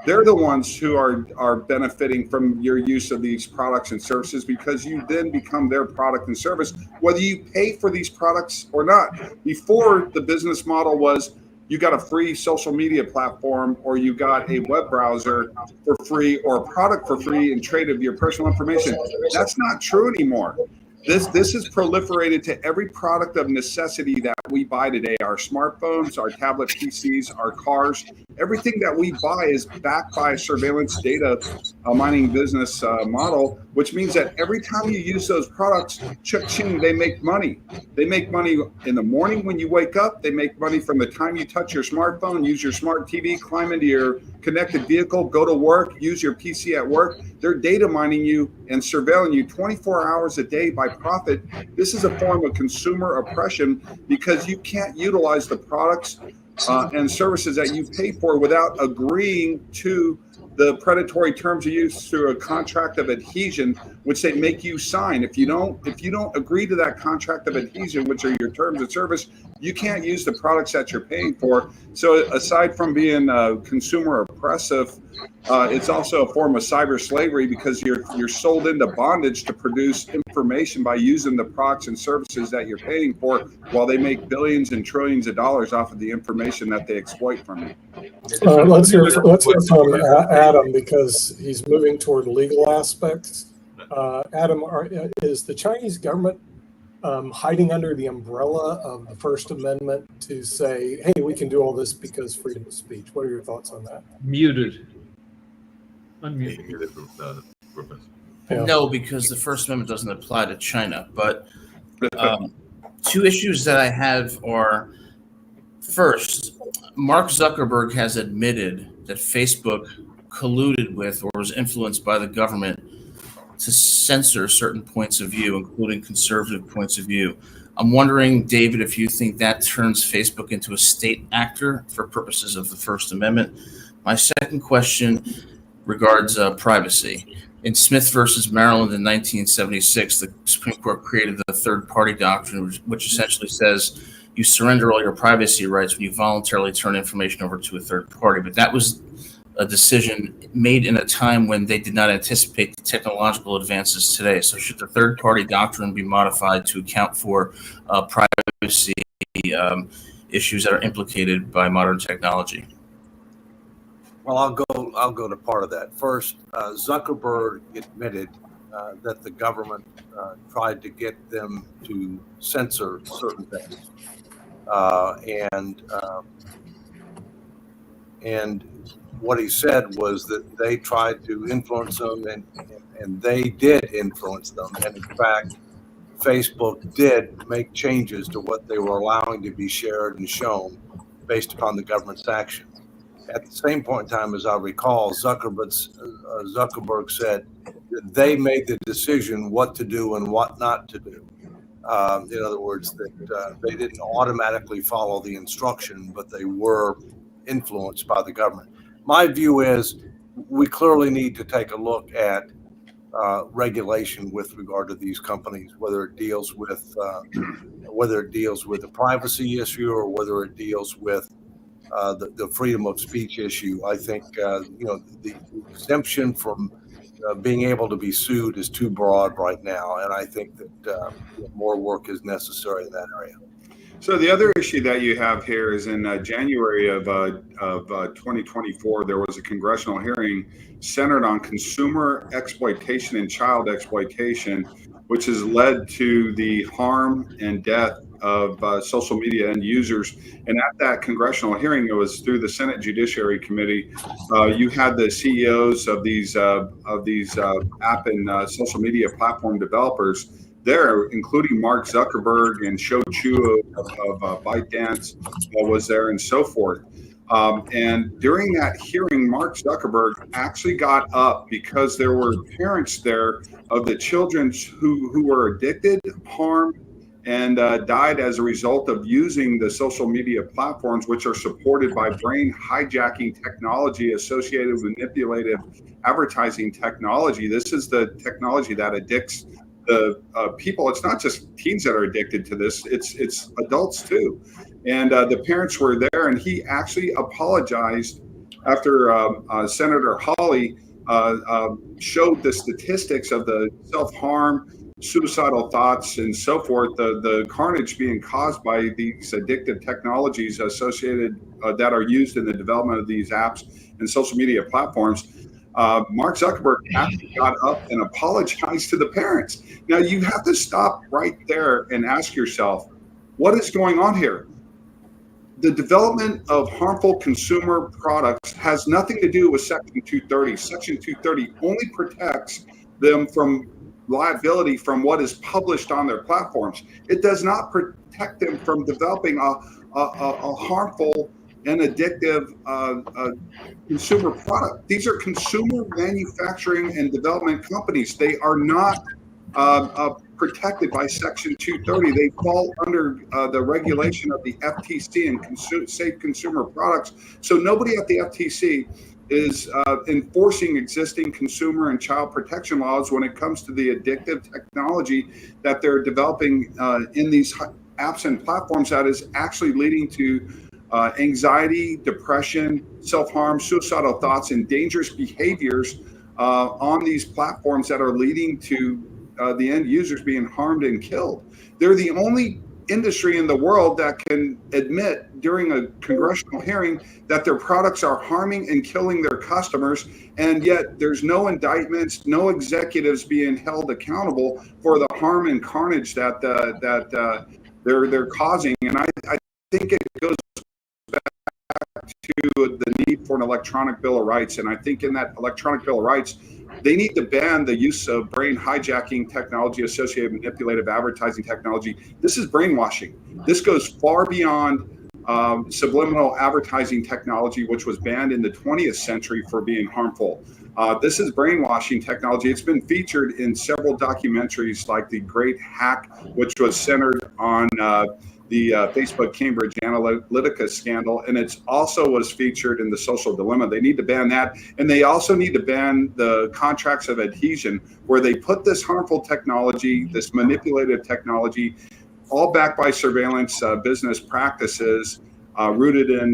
They're the ones who are benefiting from your use of these products and services, because you then become their product and service, whether you pay for these products or not. Before, the business model was you got a free social media platform, or you got a web browser for free, or a product for free and traded your personal information. That's not true anymore. This has proliferated to every product of necessity that we buy today. Our smartphones, our tablet PCs, our cars, everything that we buy is backed by a surveillance data mining business model, which means that every time you use those products, cha-ching, they make money. They make money in the morning when you wake up. They make money from the time you touch your smartphone, use your smart TV, climb into your connected vehicle, go to work, use your PC at work. They're data mining you and surveilling you 24 hours a day by profit. This is a form of consumer oppression because you can't utilize the products and services that you pay for without agreeing to the predatory terms of use through a contract of adhesion, which they make you sign. If you don't agree to that contract of adhesion, which are your terms of service, you can't use the products that you're paying for. So aside from being consumer oppressive, it's also a form of cyber slavery because you're sold into bondage to produce information by using the products and services that you're paying for, while they make billions and trillions of dollars off of the information that they exploit from you. Let's hear from Adam, because he's moving toward legal aspects. Adam, is the Chinese government hiding under the umbrella of the First Amendment to say, hey, we can do all this because freedom of speech? What are your thoughts on that? Muted. Unmuted. Yeah. No, because the First Amendment doesn't apply to China. But two issues that I have are, first, Mark Zuckerberg has admitted that Facebook colluded with or was influenced by the government to censor certain points of view, including conservative points of view. I'm wondering, David, if you think that turns Facebook into a state actor for purposes of the First Amendment. My second question regards privacy. In Smith versus Maryland in 1976, the Supreme Court created the third-party doctrine, which essentially says you surrender all your privacy rights when you voluntarily turn information over to a third party. But that was a decision made in a time when they did not anticipate the technological advances today. So should the third-party doctrine be modified to account for privacy issues that are implicated by modern technology? Well, I'll go to part of that. First, Zuckerberg admitted that the government tried to get them to censor certain things, and what he said was that they tried to influence them, and they did influence them. And in fact, Facebook did make changes to what they were allowing to be shared and shown based upon the government's action. At the same point in time, as I recall, Zuckerberg said that they made the decision what to do and what not to do. In other words, that they didn't automatically follow the instruction, but they were influenced by the government. My view is we clearly need to take a look at regulation with regard to these companies, whether it deals with the privacy issue or whether it deals with the freedom of speech issue. I think the exemption from being able to be sued is too broad right now, and I think that more work is necessary in that area. So the other issue that you have here is in January of 2024, there was a congressional hearing centered on consumer exploitation and child exploitation, which has led to the harm and death of social media end users. And at that congressional hearing, it was through the Senate Judiciary Committee. You had the CEOs of these app and social media platform developers there, including Mark Zuckerberg and Shou Chu of ByteDance was there, and so forth. And during that hearing, Mark Zuckerberg actually got up because there were parents there of the children who were addicted, harmed, and died as a result of using the social media platforms, which are supported by brain hijacking technology associated with manipulative advertising technology. This is the technology that addicts the people. It's not just teens that are addicted to this, it's adults too. And the parents were there, and he actually apologized after Senator Hawley showed the statistics of the self-harm, suicidal thoughts, and so forth, the carnage being caused by these addictive technologies associated that are used in the development of these apps and social media platforms. Mark Zuckerberg actually got up and apologized to the parents. Now, you have to stop right there and ask yourself, what is going on here? The development of harmful consumer products has nothing to do with Section 230. Section 230 only protects them from liability from what is published on their platforms. It does not protect them from developing a harmful and addictive consumer product. These are consumer manufacturing and development companies. They are not protected by Section 230. They fall under the regulation of the FTC and safe consumer products. So nobody at the FTC is enforcing existing consumer and child protection laws when it comes to the addictive technology that they're developing in these apps and platforms that is actually leading to anxiety, depression, self-harm, suicidal thoughts, and dangerous behaviors on these platforms that are leading to the end users being harmed and killed. They're the only industry in the world that can admit during a congressional hearing that their products are harming and killing their customers, and yet there's no indictments, no executives being held accountable for the harm and carnage that they're causing. And I think it goes back to the need for an electronic Bill of Rights. And I think in that electronic Bill of Rights, they need to ban the use of brain hijacking technology associated with manipulative advertising technology. This is brainwashing. This goes far beyond subliminal advertising technology, which was banned in the 20th century for being harmful. This is brainwashing technology. It's been featured in several documentaries like The Great Hack, which was centered on the Facebook Cambridge Analytica scandal, and it also was featured in The Social Dilemma. They need to ban that, and they also need to ban the contracts of adhesion, where they put this harmful technology, this manipulative technology, all backed by surveillance business practices rooted in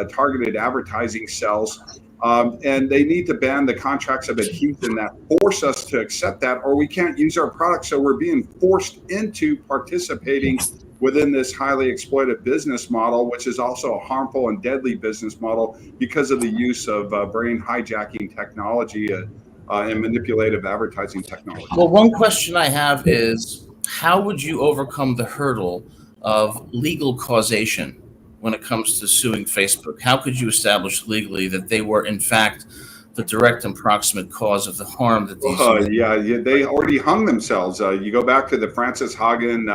targeted advertising cells. And they need to ban the contracts of adhesion that force us to accept that, or we can't use our products. So we're being forced into participating within this highly exploitive business model, which is also a harmful and deadly business model because of the use of brain hijacking technology and manipulative advertising technology. Well, one question I have is, how would you overcome the hurdle of legal causation when it comes to suing Facebook? How could you establish legally that they were, in fact, the direct and proximate cause of the harm that these yeah, they already hung themselves. You go back to the Frances Haugen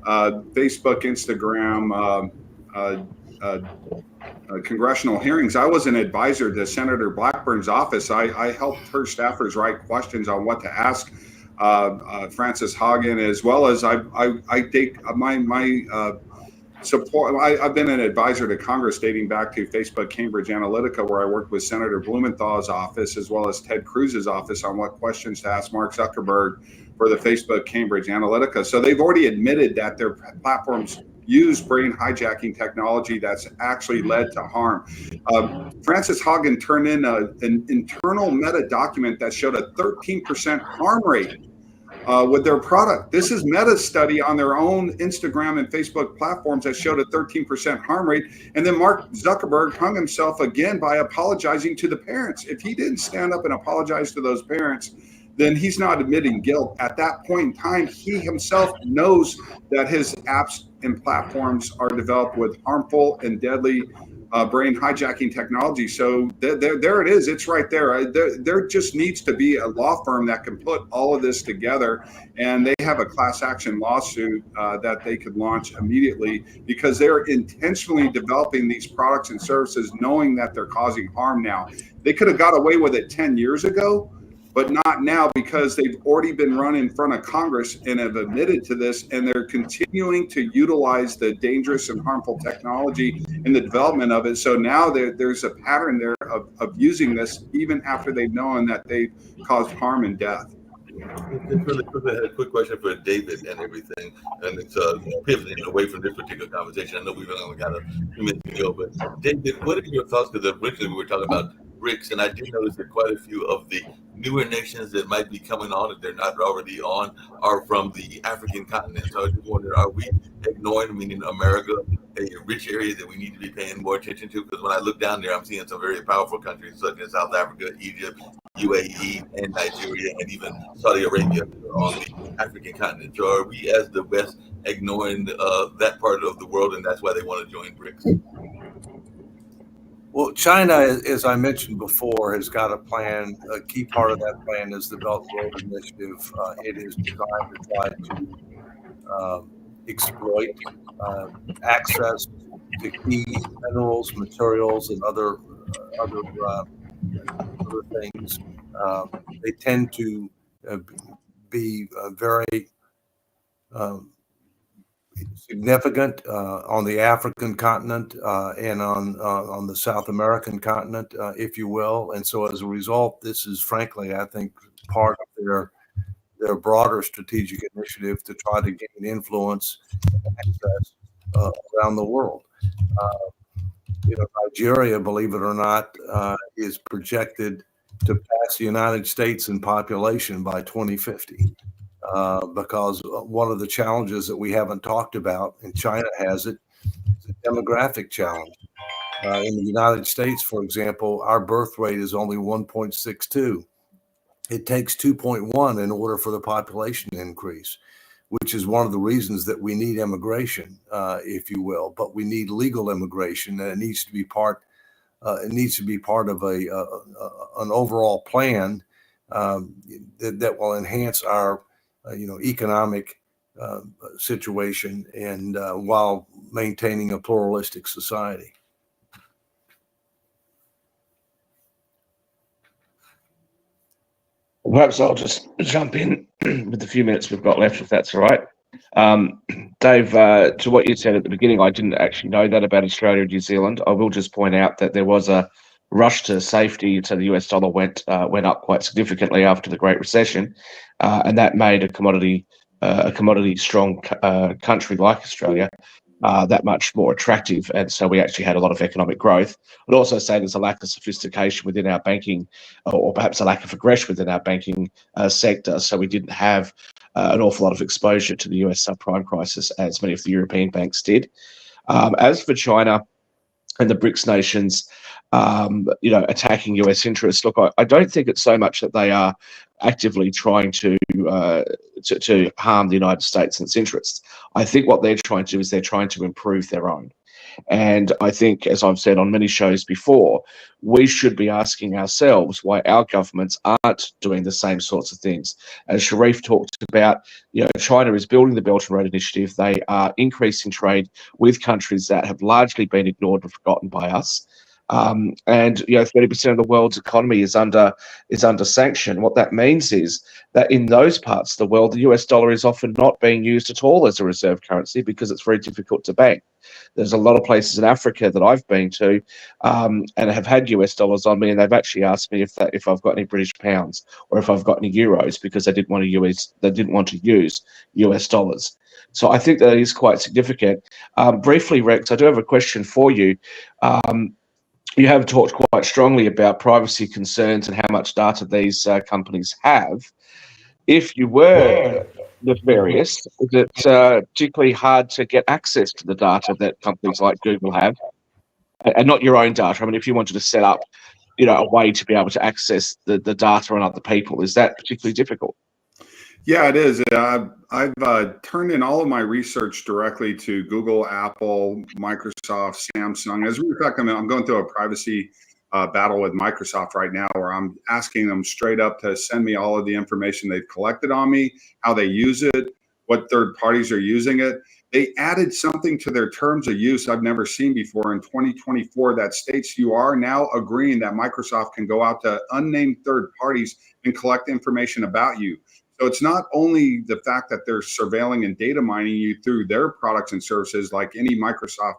Facebook, Instagram, congressional hearings. I was an advisor to Senator Blackburn's office. I helped her staffers write questions on what to ask Frances Haugen, as well as I take my support. I've been an advisor to Congress dating back to Facebook Cambridge Analytica, where I worked with Senator Blumenthal's office as well as Ted Cruz's office on what questions to ask Mark Zuckerberg for the Facebook Cambridge Analytica. So they've already admitted that their platforms use brain hijacking technology that's actually led to harm. Frances Haugen turned in an internal meta document that showed a 13% harm rate with their product. This is Meta study on their own Instagram and Facebook platforms that showed a 13% harm rate. And then Mark Zuckerberg hung himself again by apologizing to the parents. If he didn't stand up and apologize to those parents, then he's not admitting guilt. At that point in time, he himself knows that his apps and platforms are developed with harmful and deadly brain hijacking technology. So there it is. It's right there. There just needs to be a law firm that can put all of this together, and they have a class action lawsuit that they could launch immediately, because they're intentionally developing these products and services knowing that they're causing harm now. They could have got away with it 10 years ago, but not now, because they've already been run in front of Congress and have admitted to this, and they're continuing to utilize the dangerous and harmful technology in the development of it. So now there's a pattern there of using this even after they've known that they've caused harm and death. Really quickly, I had a quick question for David and everything, and it's pivoting away from this particular conversation. I know we've only got a few minutes to go, but David, what are your thoughts? Because originally we were talking about BRICS, and I did notice that quite a few of the newer nations that might be coming on, if they're not already on, are from the African continent. So I just wonder, are we ignoring, meaning America, a rich area that we need to be paying more attention to? Because when I look down there, I'm seeing some very powerful countries such as South Africa, Egypt, UAE, and Nigeria, and even Saudi Arabia on the African continent. So are we as the West ignoring that part of the world, and that's why they want to join BRICS? Well, China, as I mentioned before, has got a plan. A key part of that plan is the Belt and Road Initiative. It is designed to try to exploit access to key minerals, materials, and other things. They tend to be very significant on the African continent and on the South American continent, if you will. And so as a result, this is frankly, I think, part of their broader strategic initiative to try to gain influence and access around the world. Nigeria, believe it or not, is projected to pass the United States in population by 2050. Because one of the challenges that we haven't talked about, and China has it, is a demographic challenge. In the United States, for example, our birth rate is only 1.62. It takes 2.1 in order for the population to increase, which is one of the reasons that we need immigration, if you will. But we need legal immigration, and it needs to be part. It needs to be part of an overall plan that will enhance our economic situation, and while maintaining a pluralistic society. Perhaps I'll just jump in with the few minutes we've got left, if that's all right. Dave, to what you said at the beginning, I didn't actually know that about Australia and New Zealand. I will just point out that there was a rush to safety, so the US dollar went up quite significantly after the Great Recession, and that made a commodity strong country like Australia that much more attractive, and so we actually had a lot of economic growth. I'd also say there's a lack of sophistication within our banking, or perhaps a lack of aggression within our banking sector, so we didn't have an awful lot of exposure to the US subprime crisis as many of the European banks did. As for China and the BRICS nations, attacking US interests, look, I don't think it's so much that they are actively trying to harm the United States and its interests. I think what they're trying to do is they're trying to improve their own. And I think, as I've said on many shows before, we should be asking ourselves why our governments aren't doing the same sorts of things. As Sharif talked about, China is building the Belt and Road Initiative. They are increasing trade with countries that have largely been ignored and forgotten by us. And 30% of the world's economy is under sanction. What that means is that in those parts of the world, the US dollar is often not being used at all as a reserve currency because it's very difficult to bank. There's a lot of places in Africa that I've been to and have had US dollars on me, and they've actually asked me if I've got any British pounds or if I've got any euros because they didn't want to use US dollars. So I think that is quite significant. Briefly, Rex, I do have a question for you. You have talked quite strongly about privacy concerns and how much data these companies have. If you were nefarious, is it particularly hard to get access to the data that companies like Google have, and not your own data? I mean, if you wanted to set up, a way to be able to access the data on other people, is that particularly difficult? Yeah, it is. I've turned in all of my research directly to Google, Apple, Microsoft, Samsung. As a matter of fact, I'm going through a privacy battle with Microsoft right now, where I'm asking them straight up to send me all of the information they've collected on me, how they use it, what third parties are using it. They added something to their terms of use I've never seen before in 2024 that states you are now agreeing that Microsoft can go out to unnamed third parties and collect information about you. So it's not only the fact that they're surveilling and data mining you through their products and services, like any Microsoft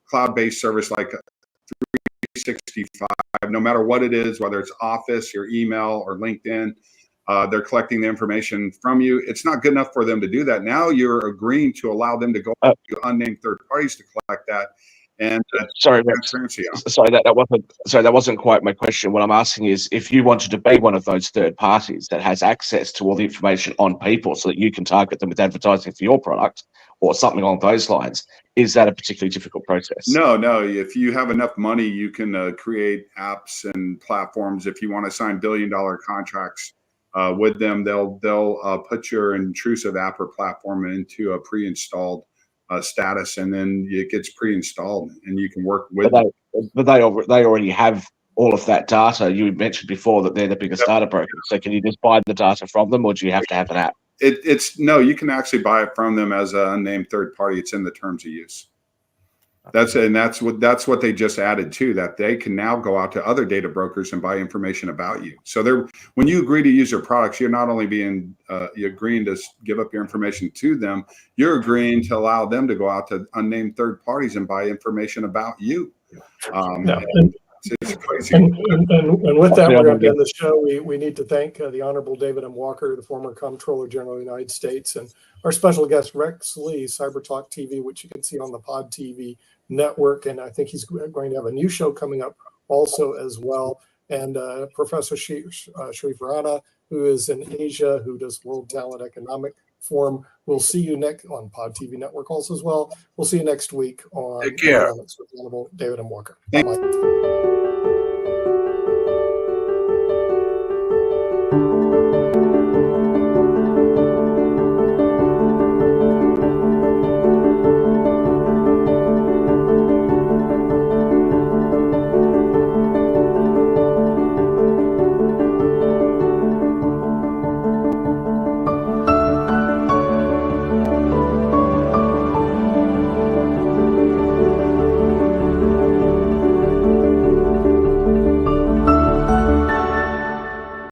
cloud-based service like 365, no matter what it is, whether it's Office, your email, or LinkedIn, they're collecting the information from you. It's not good enough for them to do that. Now you're agreeing to allow them to go to unnamed third parties to collect that. and Sorry, transparency on. that wasn't quite my question. What I'm asking is, if you wanted to be one of those third parties that has access to all the information on people, so that you can target them with advertising for your product or something along those lines, is that a particularly difficult process? No. If you have enough money, you can create apps and platforms. If you want to sign billion-dollar contracts with them, they'll put your intrusive app or platform into a pre-installed status, and then it gets pre-installed, and you can work with them. But they already have all of that data. You mentioned before that they're the biggest data brokers. So can you just buy the data from them, or do you have to have an app? No, you can actually buy it from them as an unnamed third party. It's in the terms of use. That's what they just added too, that they can now go out to other data brokers and buy information about you. So when you agree to use their products, you're not only you're agreeing to give up your information to them, you're agreeing to allow them to go out to unnamed third parties and buy information about you. It's crazy. And with that, we're going to end the show. We need to thank the Honorable David M. Walker, the former Comptroller General of the United States, and our special guest, Rex Lee, Cyber Talk TV, which you can see on the Pod TV network. And I think he's going to have a new show coming up also as well. And Professor Sharif Rana, who is in Asia, who does World Talent Economic Forum. We'll see you next on Pod TV Network also as well. We'll see you next week on Take care. Economics with Honorable David M. Walker. Bye-bye.